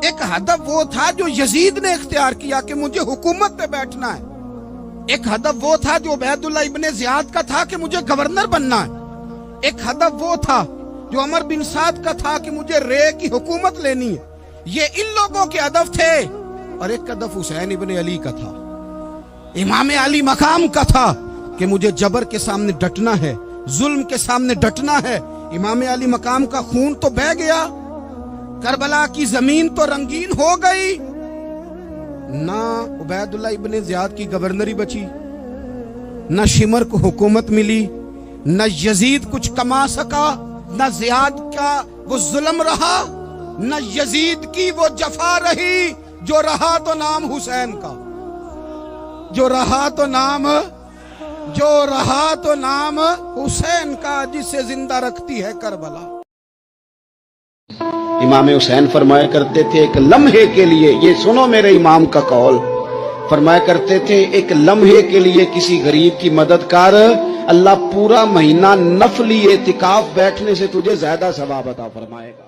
ایک ہدف وہ تھا جو یزید نے اختیار کیا کہ مجھے حکومت پہ بیٹھنا ہے. ایک ہدف وہ تھا جو عبید اللہ ابن زیاد کا تھا کہ مجھے گورنر بننا ہے. ایک ہدف وہ تھا جو عمر بن سعد کا تھا کہ مجھے رے کی حکومت لینی ہے. یہ ان لوگوں کے ہدف تھے. اور ایک ہدف حسین ابن علی کا تھا, امام علی مقام کا تھا کہ مجھے جبر کے سامنے ڈٹنا ہے, ظلم کے سامنے ڈٹنا ہے. امام علی مقام کا خون تو بہہ گیا, کربلا کی زمین تو رنگین ہو گئی, نہ عبید اللہ ابن زیاد کی گورنری بچی, نہ شمر کو حکومت ملی, نہ یزید کچھ کما سکا, نہ زیاد کا وہ ظلم رہا, نہ یزید کی وہ جفا رہی. جو رہا تو نام حسین کا, جو رہا تو نام حسین کا, جسے زندہ رکھتی ہے کربلا. امام حسین فرمایا کرتے تھے ایک لمحے کے لیے, یہ سنو میرے امام کا قول, فرمایا کرتے تھے ایک لمحے کے لیے کسی غریب کی مدد کر, اللہ پورا مہینہ نفلی اعتکاف بیٹھنے سے تجھے زیادہ ثواب عطا فرمائے گا.